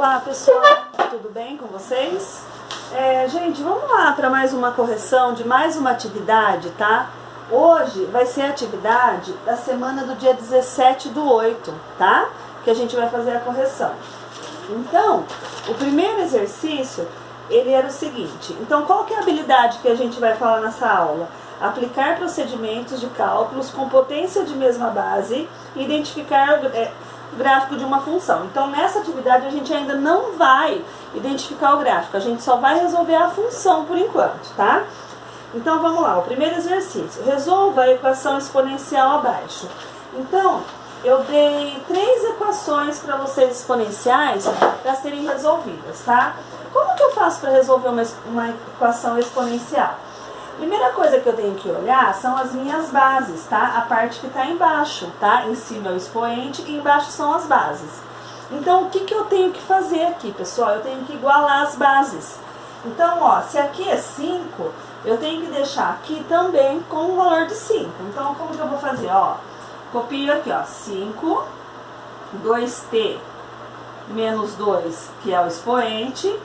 Olá pessoal, tudo bem com vocês? Gente, vamos lá para mais uma correção de mais uma atividade, tá? Hoje vai ser a atividade da semana do dia 17/8, tá? Que a gente vai fazer a correção. Então, o primeiro exercício, ele era o seguinte. Então, qual que é a habilidade que a gente vai falar nessa aula? Aplicar procedimentos de cálculos com potência de mesma base e identificar o gráfico de uma função. Então, nessa atividade, a gente ainda não vai identificar o gráfico, a gente só vai resolver a função por enquanto, tá? Então, vamos lá, o primeiro exercício. Resolva a equação exponencial abaixo. Então, eu dei 3 equações para vocês exponenciais para serem resolvidas, tá? Como que eu faço para resolver uma equação exponencial? Primeira coisa que eu tenho que olhar são as minhas bases, tá? A parte que está embaixo, tá? Em cima é o expoente e embaixo são as bases. Então, o que que eu tenho que fazer aqui, pessoal? Eu tenho que igualar as bases. Então, ó, se aqui é 5, eu tenho que deixar aqui também com o valor de 5. Então, como que eu vou fazer? Ó, copio aqui, ó, 5, 2t menos 2, que é o expoente,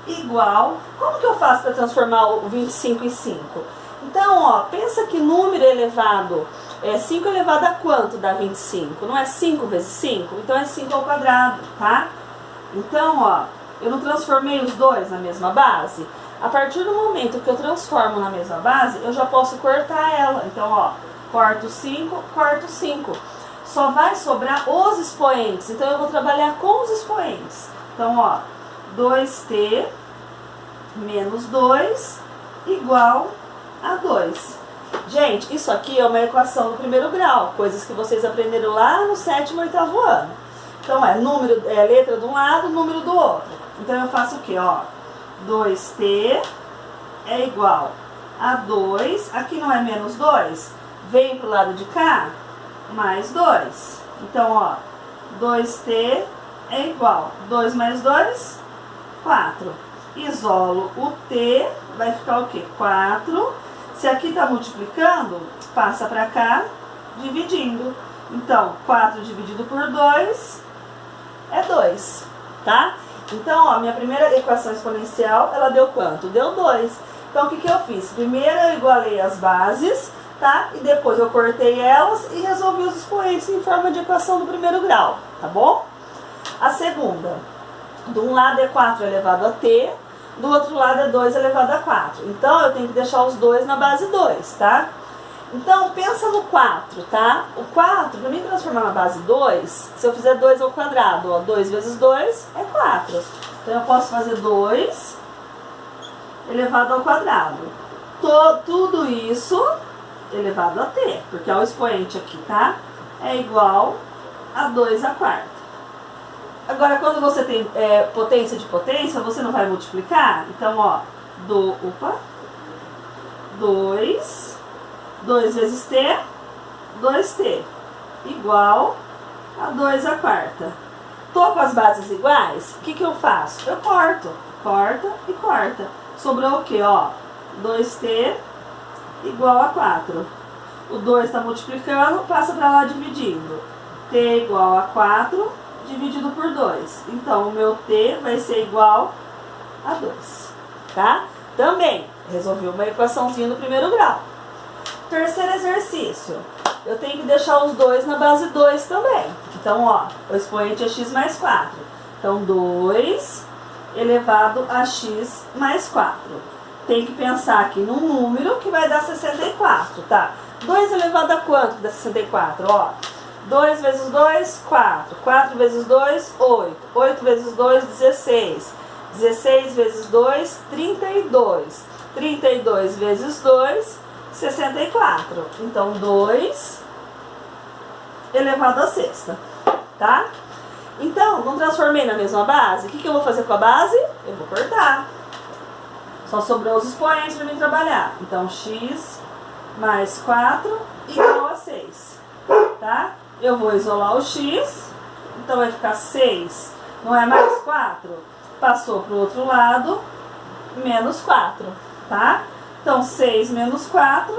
igual... Como que eu faço para transformar o 25 em 5? Então, ó, pensa que número elevado... 5 elevado a quanto dá 25? Não é 5 vezes 5? Então, é 5 ao quadrado, tá? Então, ó, eu não transformei os dois na mesma base? A partir do momento que eu transformo na mesma base, eu já posso cortar ela. Então, ó, corto 5, corto 5. Só vai sobrar os expoentes. Então, eu vou trabalhar com os expoentes. Então, ó, 2t menos 2 igual a 2. Gente, isso aqui é uma equação do primeiro grau, coisas que vocês aprenderam lá no 7º e 8º ano. Então, é letra de um lado, número do outro. Então, eu faço o quê? Ó, 2t é igual a 2. Aqui não é menos 2? Vem pro lado de cá, mais 2. Então, ó, 2t é igual a 2 mais 2, 4. Isolo o t, vai ficar o quê? 4. Se aqui está multiplicando, passa para cá, dividindo. Então, 4 dividido por 2 é 2, tá? Então, ó, minha primeira equação exponencial, ela deu quanto? Deu 2. Então, o que que eu fiz? Primeiro eu igualei as bases, tá? E depois eu cortei elas e resolvi os expoentes em forma de equação do primeiro grau, tá bom? A segunda, de um lado é 4 elevado a t, do outro lado é 2 elevado a 4. Então, eu tenho que deixar os dois na base 2, tá? Então, pensa no 4, tá? O 4, para mim transformar na base 2, se eu fizer 2 ao quadrado, ó, 2 vezes 2 é 4. Então, eu posso fazer 2 elevado ao quadrado. Tudo isso elevado a t, porque é o expoente aqui, tá? É igual a 2 à quarta. Agora, quando você tem potência de potência, você não vai multiplicar? Então, ó, 2 vezes t, 2t, igual a 2 à quarta. Tô com as bases iguais? O que que eu faço? Eu corto. Corta e corta. Sobrou o quê? Ó, 2t igual a 4. O 2 está multiplicando, passa para lá dividindo. t igual a 4 dividido por 2. Então, o meu t vai ser igual a 2, tá? Também, resolvi uma equaçãozinha do primeiro grau. Terceiro exercício, eu tenho que deixar os dois na base 2 também. Então, ó, o expoente é x mais 4. Então, 2 elevado a x mais 4. Tem que pensar aqui num número que vai dar 64, tá? 2 elevado a quanto dá 64? Ó, 2 vezes 2, 4. 4 vezes 2, 8. 8 vezes 2, 16. 16 vezes 2, 32. 32 vezes 2, 64. Então, 2 elevado a sexta, tá? Então, não transformei na mesma base? O que que eu vou fazer com a base? Eu vou cortar. Só sobrou os expoentes para mim trabalhar. Então, x mais 4 igual a 6, tá? Eu vou isolar o x, então vai ficar 6, não é mais 4? Passou para o outro lado, menos 4, tá? Então, 6 menos 4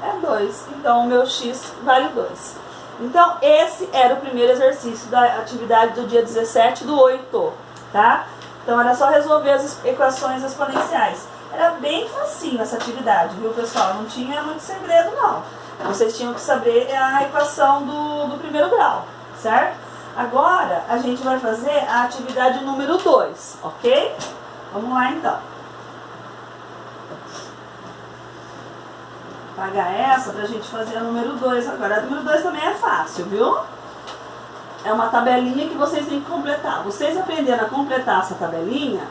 é 2. Então, o meu x vale 2. Então, esse era o primeiro exercício da atividade do dia 17/8. tá? Então era só resolver as equações exponenciais. Era bem facinho essa atividade, viu, pessoal? Não tinha muito segredo, não. Vocês tinham que saber a equação do primeiro grau, certo? Agora, a gente vai fazer a atividade número 2, ok? Vamos lá, então. Vou apagar essa pra gente fazer a número 2 agora. A número 2 também é fácil, viu? É uma tabelinha que vocês têm que completar. Vocês aprenderam a completar essa tabelinha,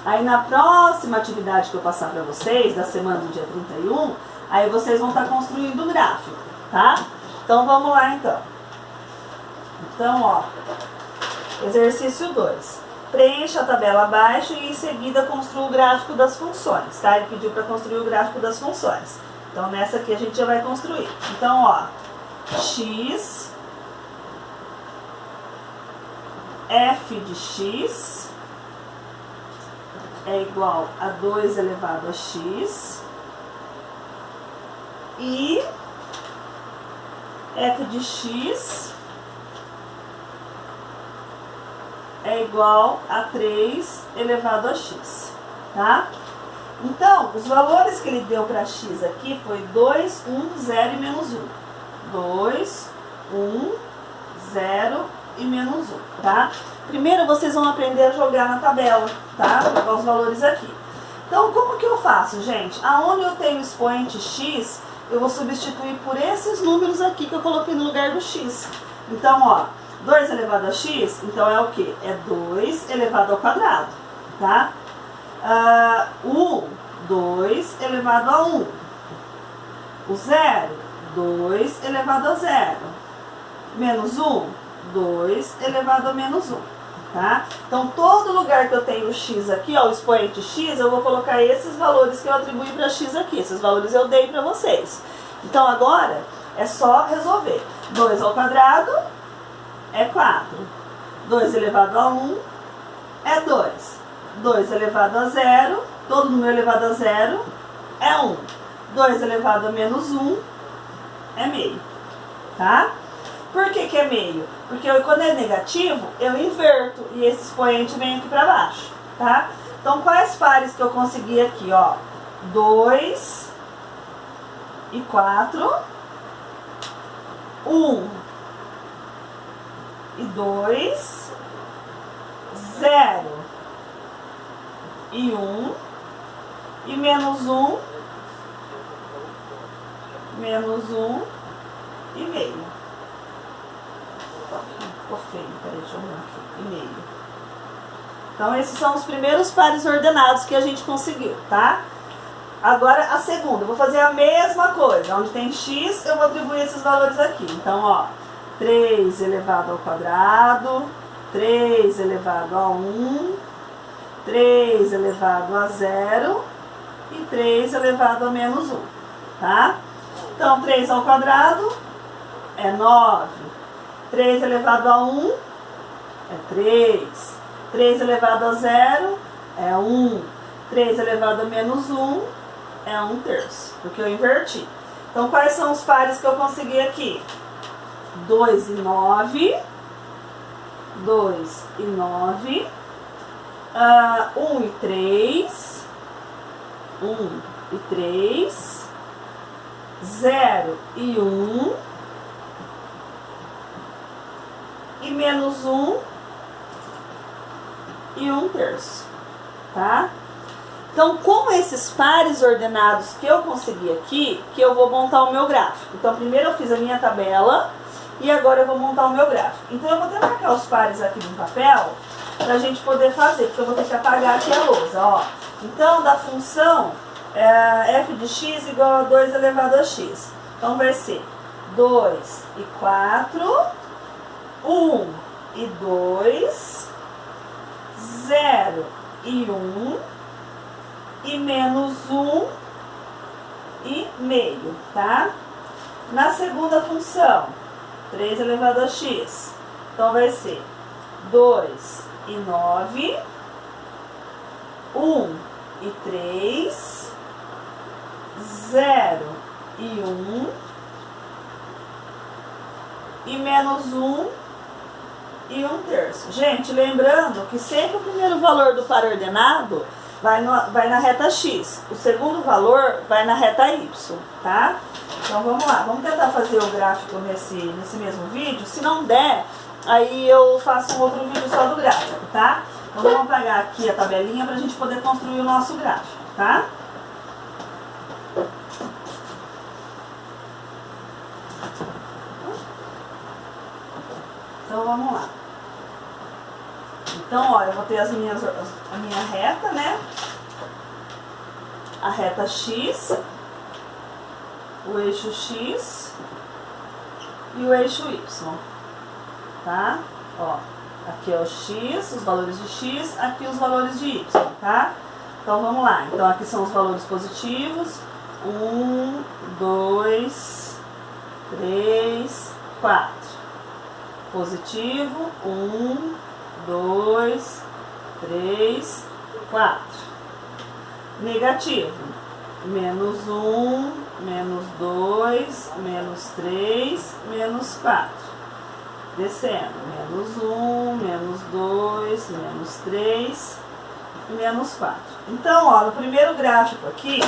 aí na próxima atividade que eu passar pra vocês, da semana do dia 31, aí vocês vão estar construindo o gráfico, tá? Então vamos lá, então. Então, ó, exercício 2. Preencha a tabela abaixo e em seguida construa o gráfico das funções, tá? Ele pediu para construir o gráfico das funções. Então, nessa aqui a gente já vai construir. Então, ó, x, f de x é igual a 2 elevado a x e f de x é igual a 3 elevado a x, tá? Então, os valores que ele deu para x aqui foi 2, 1, 0 e menos 1. 2, 1, 0 e menos 1, tá? Primeiro vocês vão aprender a jogar na tabela, tá? Vou colocar os valores aqui. Então, como que eu faço, gente? Aonde eu tenho o expoente x, eu vou substituir por esses números aqui que eu coloquei no lugar do x. Então, ó, 2 elevado a x, então é o que? É 2 elevado ao quadrado, tá? 2 elevado a 1. O 0, 2 elevado a 0. Menos 1, 2 elevado a menos 1, tá? Então, todo lugar que eu tenho x aqui, ó, o expoente x, eu vou colocar esses valores que eu atribuí para x aqui. Esses valores eu dei para vocês. Então, agora, é só resolver. 2 ao quadrado é 4. 2 elevado a 1 é 2. 2 elevado a 0, todo número elevado a 0 é 1. 2 elevado a menos 1 é meio, tá? Por que que é meio? Porque quando é negativo, eu inverto e esse expoente vem aqui para baixo, tá? Então, quais pares que eu consegui aqui, ó? 2 e 4, 1 e 2, 0 e 1, e menos 1 e meio. Ficou feio, peraí, deixa eu arrumar aqui, e meio. Então, esses são os primeiros pares ordenados que a gente conseguiu, tá? Agora, a segunda, eu vou fazer a mesma coisa. Onde tem x, eu vou atribuir esses valores aqui. Então, ó, 3 elevado ao quadrado, 3 elevado a 1, 3 elevado a 0 e 3 elevado a menos 1, tá? Então, 3 ao quadrado é 9. 3 elevado a 1 é 3. 3 elevado a 0 é 1. 3 elevado a menos 1 é 1/3, porque eu inverti. Então, quais são os pares que eu consegui aqui? 2 e 9. 2 e 9. 1 e 3. 1 e 3. 0 e 1. E menos 1 e 1/3, tá? Então, com esses pares ordenados que eu consegui aqui, que eu vou montar o meu gráfico. Então, primeiro eu fiz a minha tabela e agora eu vou montar o meu gráfico. Então, eu vou até marcar os pares aqui no papel pra gente poder fazer, porque eu vou ter que apagar aqui a lousa, ó. Então, da função f de x igual a 2 elevado a x. Então, vai ser 2 e 4, 1 e 2, 0 e 1 e menos 1 e meio, tá? Na segunda função, 3 elevado a x, então vai ser 2 e 9, 1 e 3, 0 e 1 e menos 1 e 1/3. Gente, lembrando que sempre o primeiro primeiro valor do par ordenado vai na reta X. O segundo valor vai na reta Y, tá? Então vamos lá, vamos tentar fazer o gráfico nesse mesmo vídeo. Se não der, aí eu faço um outro vídeo só do gráfico, tá? Então vamos apagar aqui a tabelinha para a gente poder construir o nosso gráfico, tá? Então vamos lá. Então, ó, eu vou ter a minha reta, né? A reta X, o eixo X e o eixo Y, tá? Ó, aqui é o X, os valores de X, aqui os valores de Y, tá? Então vamos lá. Então aqui são os valores positivos. 1, 2, 3, 4. Positivo, 1, 2, 3, 4. Negativo, menos 1, menos 2, menos 3, menos 4. Descendo, menos 1, menos 2, menos 3 e menos 4. Então, ó, no primeiro gráfico aqui,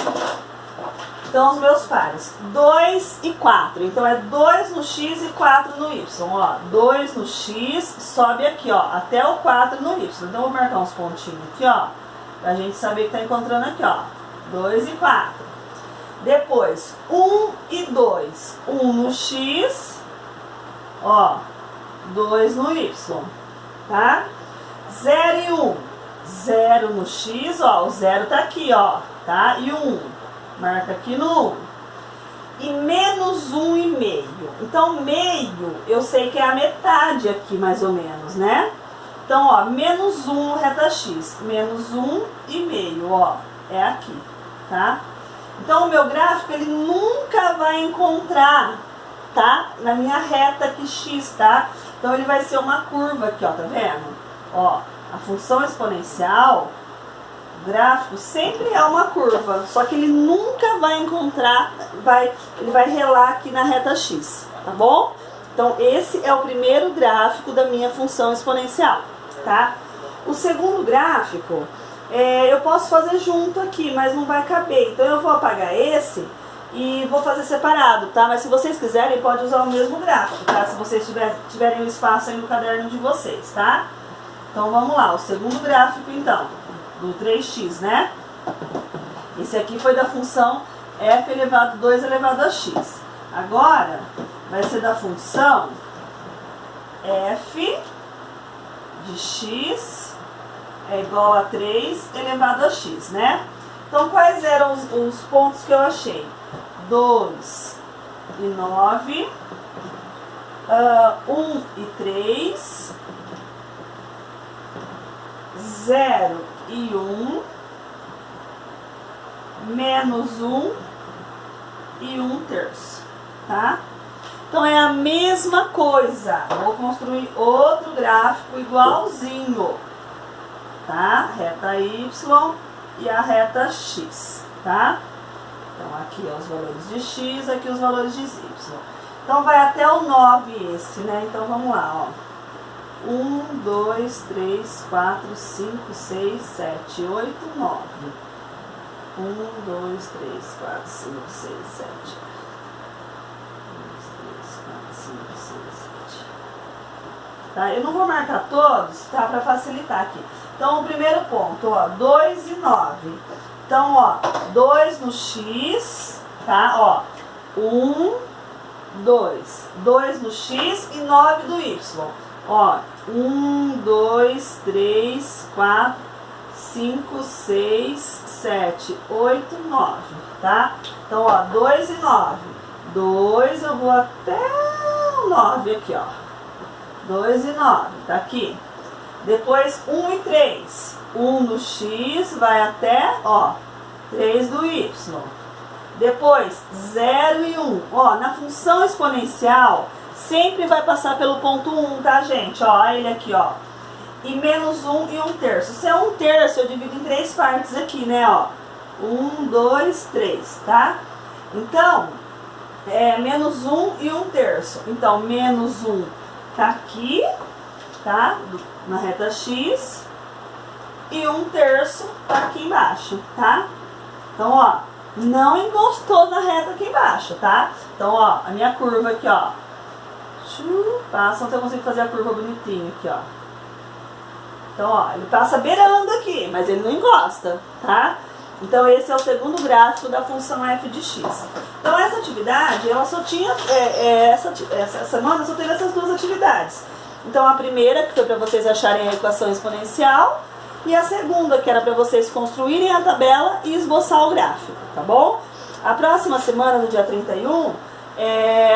estão os meus pares, 2 e 4. Então é 2 no X e 4 no Y. Ó, 2 no X, sobe aqui, ó, até o 4 no Y. Então vou marcar uns pontinhos aqui, ó, pra gente saber que tá encontrando aqui, ó. 2 e 4. Depois, 1 e 2. 1 no X, ó, 2 no Y, tá? 0 e 1. 0 no X, ó, o 0 tá aqui, ó, tá? E o 1. Marca aqui no 1. E menos 1 e meio. Então, meio, eu sei que é a metade aqui, mais ou menos, né? Então, ó, menos 1 reta X. Menos 1 e meio, ó, é aqui, tá? Então, o meu gráfico, ele nunca vai encontrar, tá? Na minha reta aqui X, tá? Então, ele vai ser uma curva aqui, ó, tá vendo? Ó, a função exponencial, o gráfico sempre é uma curva, só que ele nunca vai encontrar, ele vai relar aqui na reta X, tá bom? Então esse é o primeiro gráfico da minha função exponencial, tá? O segundo gráfico, eu posso fazer junto aqui, mas não vai caber, então eu vou apagar esse e vou fazer separado, tá? Mas se vocês quiserem, pode usar o mesmo gráfico, tá? Se vocês tiverem um espaço aí no caderno de vocês, tá? Então vamos lá, o segundo gráfico então, do 3x, né? Esse aqui foi da função f elevado a 2 elevado a x. Agora, vai ser da função f de x é igual a 3 elevado a x, né? Então, quais eram os pontos que eu achei? 2 e 9, 1 e 3, 0 e 1, menos 1 e 1/3, tá? Então é a mesma coisa. Vou construir outro gráfico igualzinho, tá? Reta Y e a reta X, tá? Então aqui os valores de X, aqui os valores de Y. Então vai até o 9 esse, né? Então vamos lá, ó. 1, 2, 3, 4, 5, 6, 7, 8, 9. 1, 2, 3, 4, 5, 6, 7. 1, 2, 3, 4, 5, 6, 7. Tá? Eu não vou marcar todos, tá? Pra facilitar aqui. Então, o primeiro ponto, ó, 2 e 9. Então, ó, 2 no X, tá? Ó, 1, 2. 2 no X e 9 do Y. Ó, 1, 2, 3, 4, 5, 6, 7, 8, 9, tá? Então, ó, 2 e 9. 2, eu vou até o 9 aqui, ó. 2 e 9, tá aqui. Depois, 1 e 3. 1 no X vai até, ó, 3 do Y. Depois, 0 e 1. Ó, na função exponencial, sempre vai passar pelo ponto 1, tá, gente? Ó, ele aqui, ó. E menos 1 e 1/3. Se é 1/3, eu divido em 3 partes aqui, né, ó. 1, 2, 3, tá? Então, menos 1 e 1/3. Então, menos 1 tá aqui, tá? Na reta X. e 1/3 tá aqui embaixo, tá? Então, ó, não encostou na reta aqui embaixo, tá? Então, ó, a minha curva aqui, ó. Passa, então eu consigo fazer a curva bonitinha aqui, ó. Então, ó, ele passa beirando aqui, mas ele não encosta, tá? Então, esse é o segundo gráfico da função f de x. Então, essa atividade, ela só tinha, essa semana só teve essas duas atividades. Então, a primeira, que foi para vocês acharem a equação exponencial, e a segunda, que era para vocês construírem a tabela e esboçar o gráfico, tá bom? A próxima semana, no dia 31,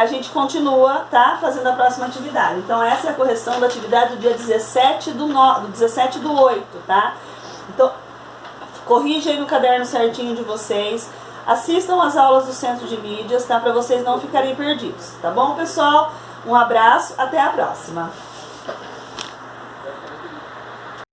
a gente continua, tá? Fazendo a próxima atividade. Então, essa é a correção da atividade do dia 17/8, tá? Então, corrija aí no caderno certinho de vocês. Assistam as aulas do Centro de Mídias, tá? Para vocês não ficarem perdidos, tá bom, pessoal? Um abraço, até a próxima.